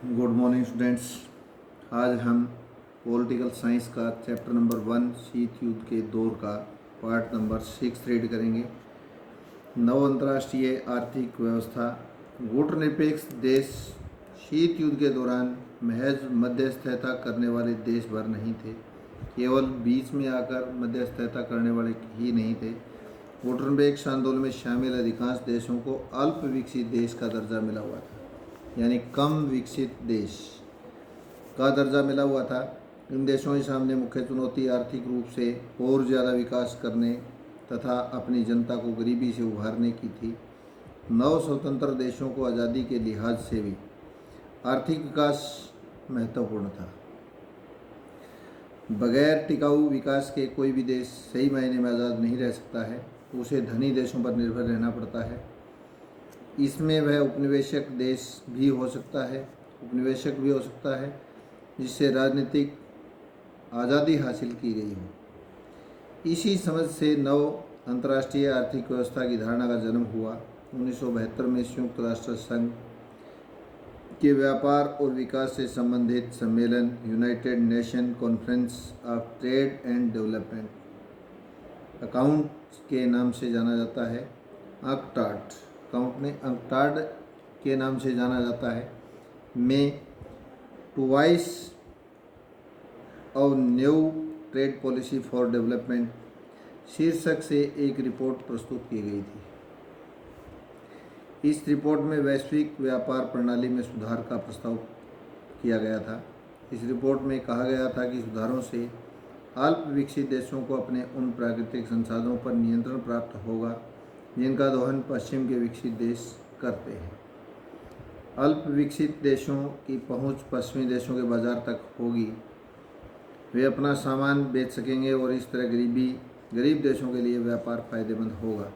Good morning students. आज हम political science का चैप्टर नंबर 1 शीत युद्ध के दौर का पार्ट नंबर 6 रीड करेंगे। नव अंतर्राष्ट्रीय आर्थिक व्यवस्था। गुटनिरपेक्ष देश शीत युद्ध के दौरान महज मध्यस्थता करने वाले देश भर नहीं थे, केवल बीच में आकर मध्यस्थता करने वाले ही नहीं थे। गुटनिरपेक्ष आंदोलन में शामिल अधिकांश देशों को अल्प विकसित देश का दर्जा मिला हुआ था, यानी कम विकसित देश का दर्जा मिला हुआ था। इन देशों के सामने मुख्य चुनौती आर्थिक रूप से और ज़्यादा विकास करने तथा अपनी जनता को गरीबी से उभारने की थी। नव स्वतंत्र देशों को आज़ादी के लिहाज से भी आर्थिक विकास महत्वपूर्ण था। बगैर टिकाऊ विकास के कोई भी देश सही मायने में आज़ाद नहीं रह सकता है, उसे धनी देशों पर निर्भर रहना पड़ता है। इसमें वह उपनिवेशक देश भी हो सकता है, जिससे राजनीतिक आज़ादी हासिल की गई हो। इसी समझ से नव अंतर्राष्ट्रीय आर्थिक व्यवस्था की धारणा का जन्म हुआ। 1972 में संयुक्त राष्ट्र संघ के व्यापार और विकास से संबंधित सम्मेलन United nation conference of trade and development, account के नाम से जाना जाता है, अंकटाड के नाम से जाना जाता है, में twice of new trade policy for development शीर्षक से एक रिपोर्ट प्रस्तुत की गई थी। इस रिपोर्ट में वैश्विक व्यापार प्रणाली में सुधार का प्रस्ताव किया गया था। इस रिपोर्ट में कहा गया था कि सुधारों से अल्प विकसित देशों को अपने उन प्राकृतिक संसाधनों पर नियंत्रण प्राप्त होगा जिनका दोहन पश्चिम के विकसित देश करते हैं। अल्प विकसित देशों की पहुंच पश्चिमी देशों के बाजार तक होगी, वे अपना सामान बेच सकेंगे और इस तरह गरीब देशों के लिए व्यापार फायदेमंद होगा।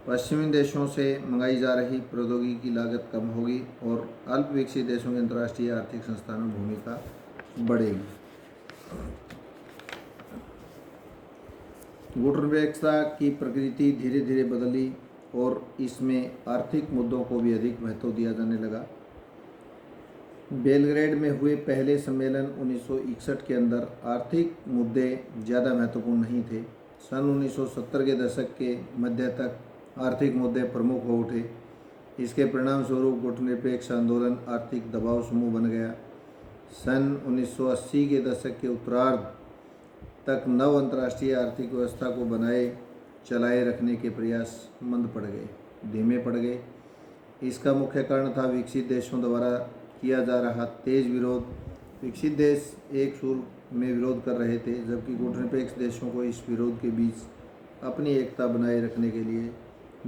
पश्चिमी देशों से मंगाई जा रही प्रौद्योगिकी की लागत कम होगी और अल्प विकसित देशों के अंतर्राष्ट्रीय आर्थिक संस्थानों में भूमिका बढ़ेगी। गुटनिरपेक्षता की प्रकृति धीरे धीरे बदली और इसमें आर्थिक मुद्दों को भी अधिक महत्व दिया जाने लगा। बेलग्रेड में हुए पहले सम्मेलन 1961 के अंदर आर्थिक मुद्दे ज़्यादा महत्वपूर्ण नहीं थे। सन 1970 के दशक के मध्य तक आर्थिक मुद्दे प्रमुख हो उठे। इसके परिणाम स्वरूप गुटनिरपेक्ष आंदोलन आर्थिक दबाव समूह बन गया। सन 1980 के दशक के उत्तरार्ध तक नव अंतर्राष्ट्रीय आर्थिक व्यवस्था को चलाए रखने के प्रयास धीमे पड़ गए। इसका मुख्य कारण था विकसित देशों द्वारा किया जा रहा तेज विरोध। विकसित देश एक सुर में विरोध कर रहे थे, जबकि गुटनिरपेक्ष देशों को इस विरोध के बीच अपनी एकता बनाए रखने के लिए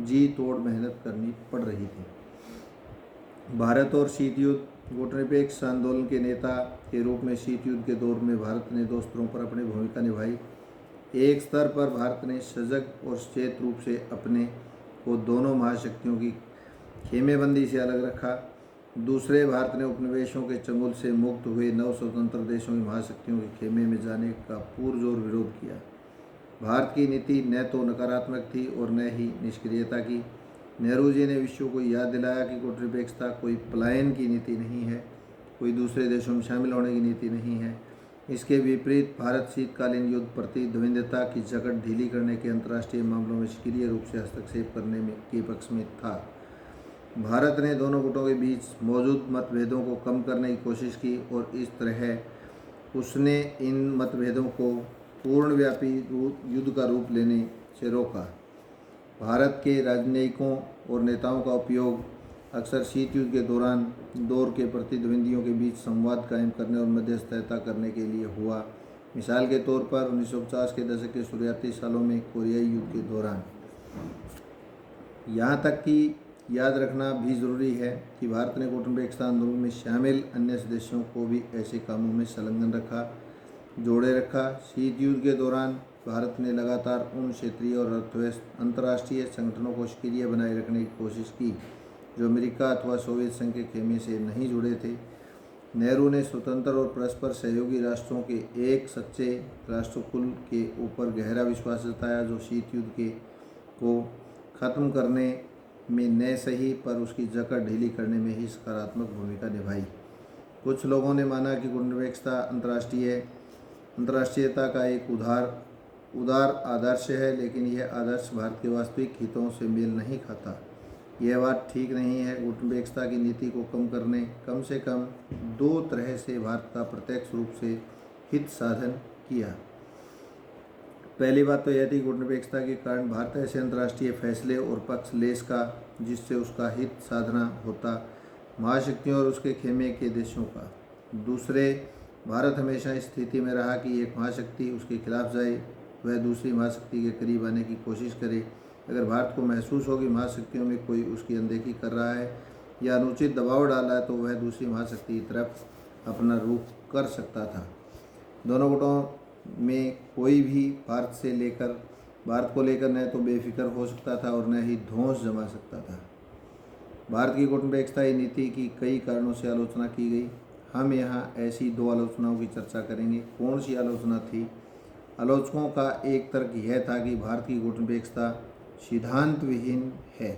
जी तोड़ मेहनत करनी पड़ रही थी। भारत और शीत युद्ध। गुटनिरपेक्ष आंदोलन के नेता के रूप में शीत युद्ध के दौर में भारत ने दो स्तरों पर अपनी भूमिका निभाई। एक स्तर पर भारत ने सजग और सचेत रूप से अपने को दोनों महाशक्तियों की खेमेबंदी से अलग रखा। दूसरे, भारत ने उपनिवेशों के चंगुल से मुक्त हुए नव स्वतंत्र देशों की महाशक्तियों के खेमे में जाने का पुरजोर विरोध किया। भारत की नीति न तो नकारात्मक थी और न ही निष्क्रियता की। नेहरू जी ने विश्व को याद दिलाया कि गुटनिरपेक्षता कोई पलायन की नीति नहीं है, कोई दूसरे देशों में शामिल होने की नीति नहीं है। इसके विपरीत भारत शीतकालीन युद्ध प्रतिद्वंद्विता की जकड़ ढीली करने के अंतर्राष्ट्रीय मामलों में सक्रिय रूप से हस्तक्षेप करने के पक्ष में था। भारत ने दोनों गुटों के बीच मौजूद मतभेदों को कम करने की कोशिश की और इस तरह उसने इन मतभेदों को पूर्णव्यापी युद्ध का रूप लेने से रोका। भारत के राजनयिकों और नेताओं का उपयोग अक्सर शीत युद्ध के दौर के प्रतिद्वंदियों के बीच संवाद कायम करने और मध्यस्थता करने के लिए हुआ। मिसाल के तौर पर 1950 के दशक के शुरुआती सालों में कोरियाई युद्ध के दौरान। यहाँ तक कि याद रखना भी ज़रूरी है कि भारत ने गुटनिरपेक्ष आंदोलन में शामिल अन्य देशों को भी ऐसे कामों में संलग्न जोड़े रखा। शीत युद्ध के दौरान भारत ने लगातार उन क्षेत्रीय और अंतर्राष्ट्रीय संगठनों को सक्रिय बनाए रखने की कोशिश की जो अमेरिका अथवा सोवियत संघ के खेमे से नहीं जुड़े थे। नेहरू ने स्वतंत्र और परस्पर सहयोगी राष्ट्रों के एक सच्चे राष्ट्रकुल के ऊपर गहरा विश्वास जताया, जो शीत युद्ध को ख़त्म करने में न सही पर उसकी जकड़ ढीली करने में ही सकारात्मक भूमिका निभाई। कुछ लोगों ने माना कि गुटनिरपेक्षता अंतर्राष्ट्रीयता का एक उदार आदर्श है, लेकिन यह आदर्श भारत के वास्तविक हितों से मेल नहीं खाता। यह बात ठीक नहीं है। गुटनिरपेक्षता की नीति को कम से कम दो तरह से भारत का प्रत्यक्ष रूप से हित साधन किया। पहली बात तो यह थी, गुटनिरपेक्षता के कारण भारत ऐसे अंतर्राष्ट्रीय फैसले और पक्ष ले सका जिससे उसका हित साधना होता महाशक्तियों और उसके खेमे के देशों का। दूसरे, भारत हमेशा इस स्थिति में रहा कि एक महाशक्ति उसके खिलाफ जाए, वह दूसरी महाशक्ति के करीब आने की कोशिश करे। अगर भारत को महसूस हो कि महाशक्तियों में कोई उसकी अनदेखी कर रहा है या अनुचित दबाव डाला है, तो वह दूसरी महाशक्ति की तरफ अपना रुख कर सकता था। दोनों गुटों में कोई भी भारत को लेकर न तो बेफिक्र हो सकता था और न ही धौंस जमा सकता था। भारत की गुटनिरपेक्षता नीति की कई कारणों से आलोचना की गई। हम यहाँ ऐसी दो आलोचनाओं की चर्चा करेंगे। कौन सी आलोचना थी? आलोचकों का एक तर्क यह था कि भारत की गुटनिरपेक्षता सिद्धांत विहीन है।